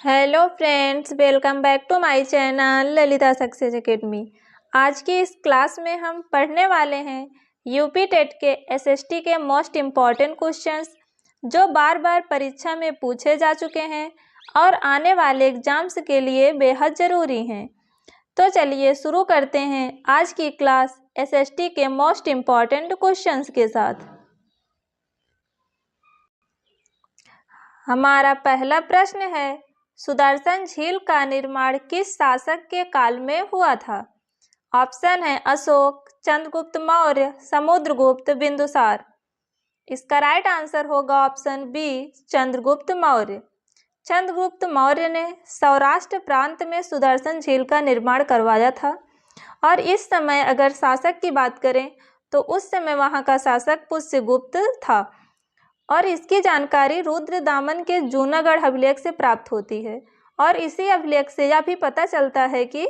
Hello friends, welcome back to my channel Lalita Success Academy. आज की इस क्लास में हम पढ़ने वाले हैं यूपी टेट के एसएसटी के मोस्ट इम्पॉर्टेंट क्वेश्चंस जो बार बार परीक्षा में पूछे जा चुके हैं और आने वाले एग्जाम्स के लिए बेहद ज़रूरी हैं। तो चलिए शुरू करते हैं आज की क्लास एसएसटी के मोस्ट इम्पॉर्टेंट क्वेश्चंस के साथ। हमारा पहला प्रश्न है, सुदर्शन झील का निर्माण किस शासक के काल में हुआ था? ऑप्शन है अशोक, चंद्रगुप्त मौर्य, समुद्रगुप्त, बिंदुसार। इसका राइट आंसर होगा ऑप्शन बी, चंद्रगुप्त मौर्य। चंद्रगुप्त मौर्य ने सौराष्ट्र प्रांत में सुदर्शन झील का निर्माण करवाया था और इस समय अगर शासक की बात करें तो उस समय वहाँ का शासक पुष्यगुप्त था और इसकी जानकारी रुद्रदामन के जूनागढ़ अभिलेख से प्राप्त होती है और इसी अभिलेख से यह भी पता चलता है कि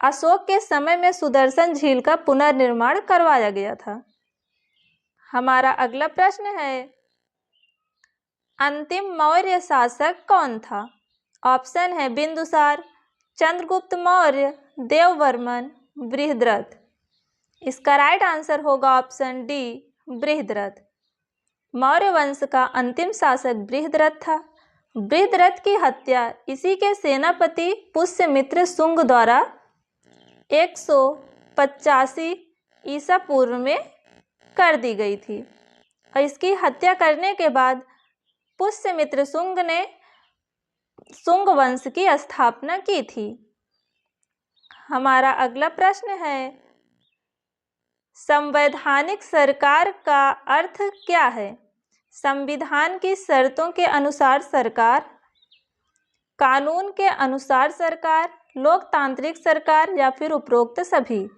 अशोक के समय में सुदर्शन झील का पुनर्निर्माण करवाया गया था। हमारा अगला प्रश्न है, अंतिम मौर्य शासक कौन था? ऑप्शन है बिंदुसार, चंद्रगुप्त मौर्य, देववर्मन, बृहद्रथ। इसका राइट आंसर होगा ऑप्शन डी, बृहद्रथ। मौर्य वंश का अंतिम शासक बृहद्रथ था। बृहद्रथ की हत्या इसी के सेनापति पुष्यमित्र शुंग द्वारा 185 ईसा पूर्व में कर दी गई थी और इसकी हत्या करने के बाद पुष्यमित्र शुंग ने शुंग वंश की स्थापना की थी। हमारा अगला प्रश्न है, संवैधानिक सरकार का अर्थ क्या है? संविधान की शर्तों के अनुसार सरकार, कानून के अनुसार सरकार, लोकतांत्रिक सरकार या फिर उपरोक्त सभी।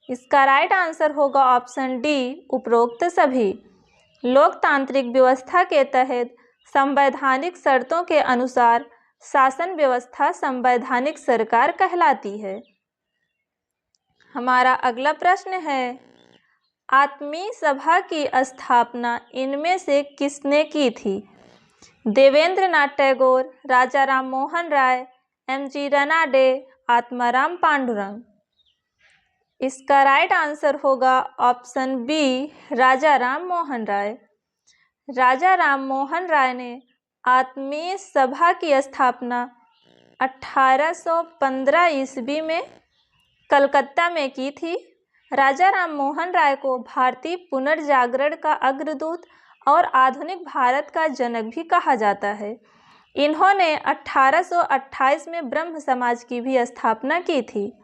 इसका राइट आंसर होगा ऑप्शन डी, उपरोक्त सभी। लोकतांत्रिक व्यवस्था के तहत संवैधानिक शर्तों के अनुसार शासन व्यवस्था संवैधानिक सरकार कहलाती है। हमारा अगला प्रश्न है, आत्मीय सभा की स्थापना इनमें से किसने की थी? देवेंद्र नाथ टैगोर, राजा राम मोहन राय, एम.जी. रनाडे, आत्माराम पांडुरंग। इसका राइट आंसर होगा ऑप्शन बी, राजा राम मोहन राय। राजा राम मोहन राय ने आत्मीय सभा की स्थापना 1815 ईस्वी में कलकत्ता में की थी। राजा राम मोहन राय को भारतीय पुनर्जागरण का अग्रदूत और आधुनिक भारत का जनक भी कहा जाता है। इन्होंने 1828 में ब्रह्म समाज की भी स्थापना की थी।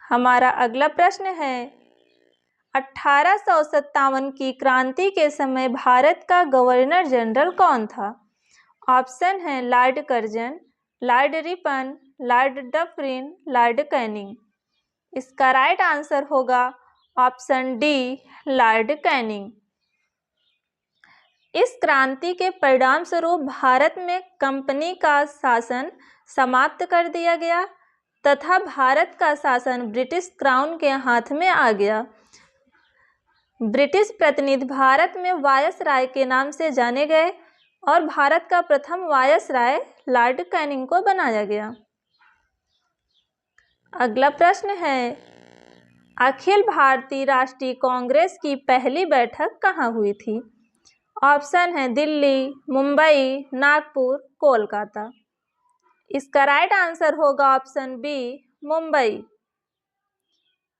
हमारा अगला प्रश्न है, 1857 की क्रांति के समय भारत का गवर्नर जनरल कौन था? ऑप्शन है Lord Curzon, Lord Ripon, Lord Dufferin, Lord Canning. इसका राइट आंसर होगा ऑप्शन डी, लॉर्ड कैनिंग। इस क्रांति के परिणाम स्वरूप भारत में कंपनी का शासन समाप्त कर दिया गया तथा भारत का शासन ब्रिटिश क्राउन के हाथ में आ गया। ब्रिटिश प्रतिनिधि भारत में वायसराय के नाम से जाने गए और भारत का प्रथम वायसराय लॉर्ड कैनिंग को बनाया गया। अगला प्रश्न है, अखिल भारतीय राष्ट्रीय कांग्रेस की पहली बैठक कहाँ हुई थी? ऑप्शन है दिल्ली, मुंबई, नागपुर, कोलकाता। इसका राइट आंसर होगा ऑप्शन बी, मुंबई।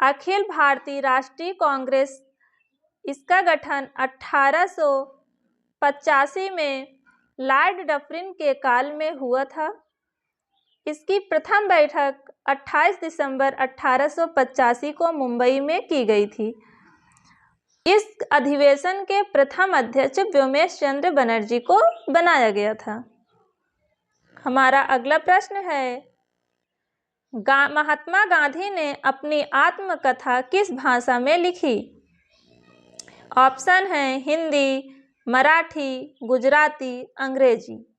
अखिल भारतीय राष्ट्रीय कांग्रेस, इसका गठन 1885 में लॉर्ड डफरिन के काल में हुआ था। इसकी प्रथम बैठक 28 दिसंबर 1885 को मुंबई में की गई थी। इस अधिवेशन के प्रथम अध्यक्ष व्योमेश चंद्र बनर्जी को बनाया गया था। हमारा अगला प्रश्न है, महात्मा गांधी ने अपनी आत्मकथा किस भाषा में लिखी? ऑप्शन है हिंदी, मराठी, गुजराती, अंग्रेजी।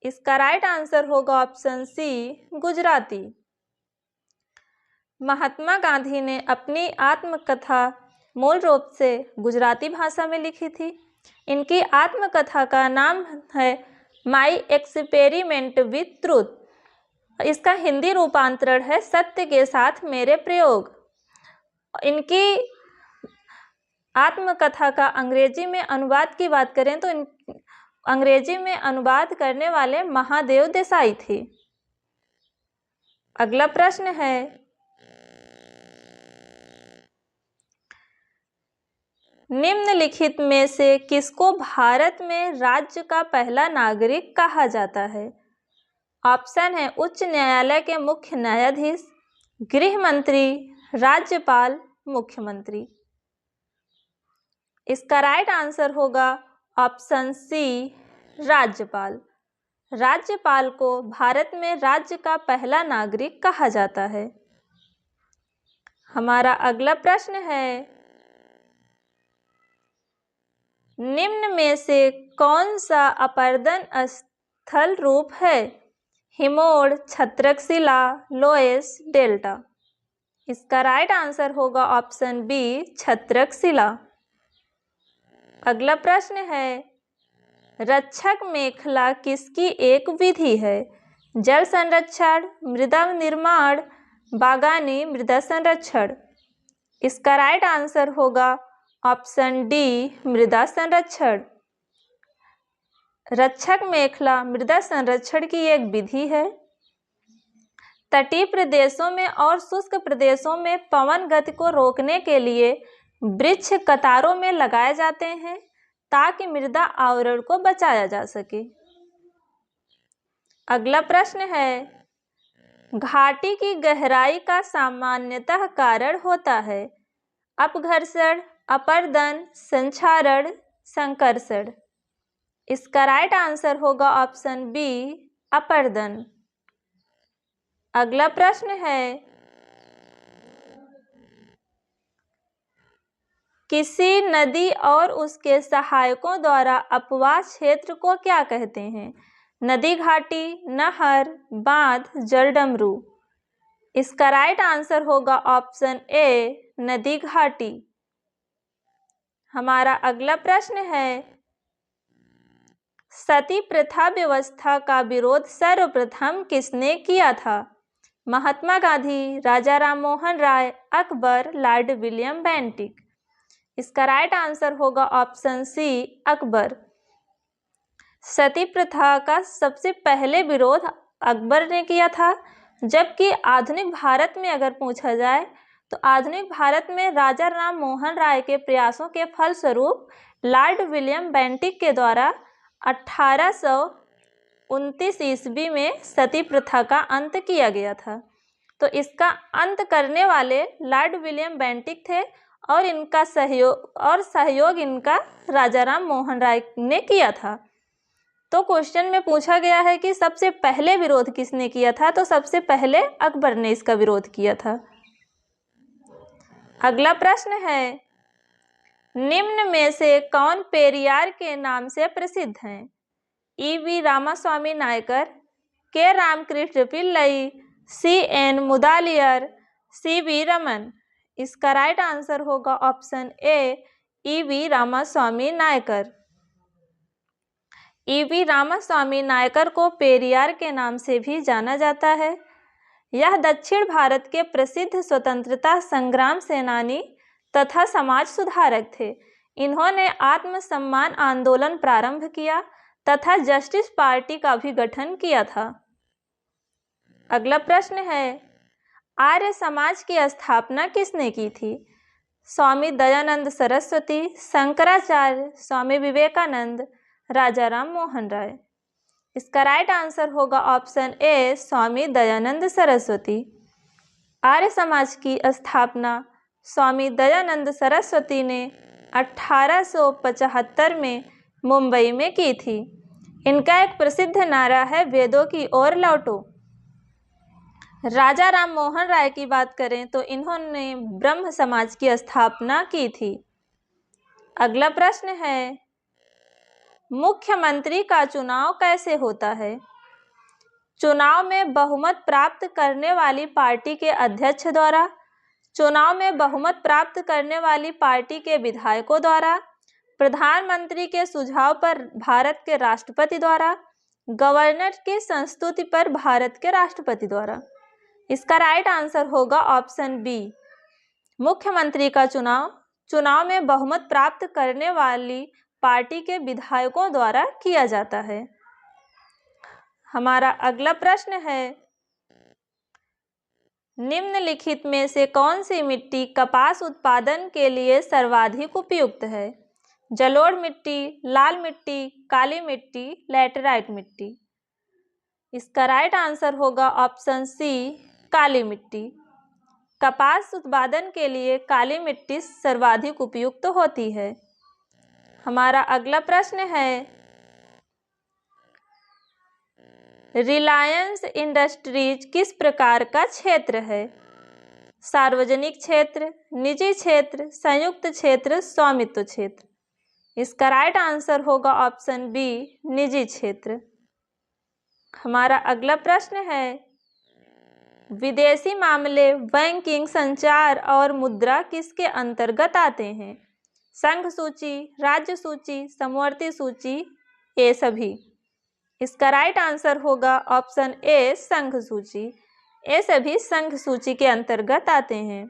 इसका राइट आंसर होगा ऑप्शन सी, गुजराती। महात्मा गांधी ने अपनी आत्मकथा मूल रूप से गुजराती भाषा में लिखी थी। इनकी आत्मकथा का नाम है माई एक्सपेरिमेंट विथ ट्रूथ। इसका हिंदी रूपांतरण है सत्य के साथ मेरे प्रयोग। इनकी आत्मकथा का अंग्रेजी में अनुवाद की बात करें तो अंग्रेजी में अनुवाद करने वाले महादेव देसाई थे। अगला प्रश्न है, निम्नलिखित में से किसको भारत में राज्य का पहला नागरिक कहा जाता है? ऑप्शन है उच्च न्यायालय के मुख्य न्यायाधीश, गृह मंत्री, राज्यपाल, मुख्यमंत्री। इसका राइट आंसर होगा ऑप्शन सी, राज्यपाल। राज्यपाल को भारत में राज्य का पहला नागरिक कहा जाता है। हमारा अगला प्रश्न है, निम्न में से कौन सा अपर्दन स्थल रूप है? हिमोड़, छत्रकशिला, लोएस, डेल्टा। इसका राइट आंसर होगा ऑप्शन बी, छत्रकशिला। अगला प्रश्न है, रक्षक मेखला किसकी एक विधि है? जल संरक्षण, मृदा निर्माण, बागानी मृदा संरक्षण। इसका राइट आंसर होगा ऑप्शन डी, मृदा संरक्षण। रक्षक मेखला मृदा संरक्षण की एक विधि है। तटीय प्रदेशों में और शुष्क प्रदेशों में पवन गति को रोकने के लिए वृक्ष कतारों में लगाए जाते हैं ताकि मृदा आवरण को बचाया जा सके। अगला प्रश्न है, घाटी की गहराई का सामान्यतः कारण होता है? अपघर्षण, अपर्दन, संक्षारण, संकर्षण। इसका राइट आंसर होगा ऑप्शन बी, अपर्दन। अगला प्रश्न है, किसी नदी और उसके सहायकों द्वारा अपवाह क्षेत्र को क्या कहते हैं? नदी घाटी, नहर, बांध, जलडमरू। इसका राइट आंसर होगा ऑप्शन ए, नदी घाटी। हमारा अगला प्रश्न है, सती प्रथा व्यवस्था का विरोध सर्वप्रथम किसने किया था? महात्मा गांधी, राजा Ram Mohan Roy, Akbar, Lord William Bentinck. इसका राइट आंसर होगा ऑप्शन सी, अकबर। सती प्रथा का सबसे पहले विरोध अकबर ने किया था, जबकि आधुनिक भारत में अगर पूछा जाए तो आधुनिक भारत में राजा राम मोहन राय के प्रयासों के फलस्वरूप लॉर्ड विलियम बेंटिक के द्वारा 1829 ईस्वी में सती प्रथा का अंत किया गया था। तो इसका अंत करने वाले लॉर्ड विलियम बेंटिक थे और इनका सहयोग इनका राजा राम मोहन राय ने किया था। तो क्वेश्चन में पूछा गया है कि सबसे पहले विरोध किसने किया था, तो सबसे पहले अकबर ने इसका विरोध किया था। अगला प्रश्न है, निम्न में से कौन पेरियार के नाम से प्रसिद्ध हैं? ईवी रामास्वामी नायकर, के रामकृष्ण पिल्लई, CN मुदालियर, CV रमन। इसका राइट आंसर होगा ऑप्शन ए, ईवी रामास्वामी नायकर। ईवी रामास्वामी नायकर को पेरियार के नाम से भी जाना जाता है। यह दक्षिण भारत के प्रसिद्ध स्वतंत्रता संग्राम सेनानी तथा समाज सुधारक थे। इन्होंने आत्मसम्मान आंदोलन प्रारंभ किया तथा जस्टिस पार्टी का भी गठन किया था। अगला प्रश्न है, आर्य समाज की स्थापना किसने की थी? स्वामी दयानंद सरस्वती, शंकराचार्य, स्वामी विवेकानंद, राजा राम मोहन राय। इसका राइट आंसर होगा ऑप्शन ए, स्वामी दयानंद सरस्वती। आर्य समाज की स्थापना स्वामी दयानंद सरस्वती ने 1875 में मुंबई में की थी। इनका एक प्रसिद्ध नारा है, वेदों की ओर लौटो। राजा राम मोहन राय की बात करें तो इन्होंने ब्रह्म समाज की स्थापना की थी। अगला प्रश्न है, मुख्यमंत्री का चुनाव कैसे होता है? चुनाव में बहुमत प्राप्त करने वाली पार्टी के अध्यक्ष द्वारा, चुनाव में बहुमत प्राप्त करने वाली पार्टी के विधायकों द्वारा, प्रधानमंत्री के सुझाव पर भारत के राष्ट्रपति द्वारा गवर्नर की संस्तुति पर भारत के राष्ट्रपति द्वारा। इसका राइट आंसर होगा ऑप्शन बी, मुख्यमंत्री का चुनाव में बहुमत प्राप्त करने वाली पार्टी के विधायकों द्वारा किया जाता है। हमारा अगला प्रश्न है, निम्नलिखित में से कौन सी मिट्टी कपास उत्पादन के लिए सर्वाधिक उपयुक्त है? जलोढ़ मिट्टी, लाल मिट्टी, काली मिट्टी, लैटेराइट मिट्टी। इसका राइट आंसर होगा ऑप्शन सी, काली मिट्टी। कपास उत्पादन के लिए काली मिट्टी सर्वाधिक उपयुक्त होती है। हमारा अगला प्रश्न है, रिलायंस इंडस्ट्रीज किस प्रकार का क्षेत्र है? सार्वजनिक क्षेत्र, निजी क्षेत्र, संयुक्त क्षेत्र, स्वामित्व क्षेत्र। इसका राइट आंसर होगा ऑप्शन बी, निजी क्षेत्र। हमारा अगला प्रश्न है, विदेशी मामले, बैंकिंग, संचार और मुद्रा किसके अंतर्गत आते हैं? संघ सूची, राज्य सूची, समवर्ती सूची, ये सभी। इसका राइट आंसर होगा ऑप्शन ए, संघ सूची। ये सभी संघ सूची के अंतर्गत आते हैं।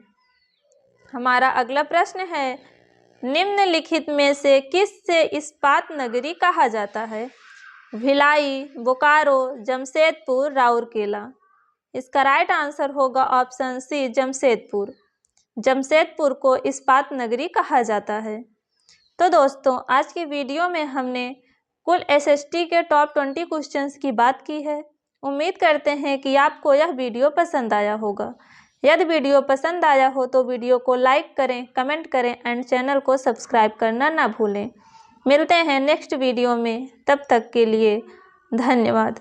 हमारा अगला प्रश्न है, निम्नलिखित में से किससे इस्पात नगरी कहा जाता है? भिलाई, बोकारो, जमशेदपुर, राउरकेला। इसका राइट आंसर होगा ऑप्शन सी, जमशेदपुर। जमशेदपुर को इस्पात नगरी कहा जाता है। तो दोस्तों, आज की वीडियो में हमने कुल एसएसटी के टॉप 20 क्वेश्चंस की बात की है। उम्मीद करते हैं कि आपको यह वीडियो पसंद आया होगा। यदि वीडियो पसंद आया हो तो वीडियो को लाइक करें, कमेंट करें एंड चैनल को सब्सक्राइब करना ना भूलें। मिलते हैं नेक्स्ट वीडियो में, तब तक के लिए धन्यवाद।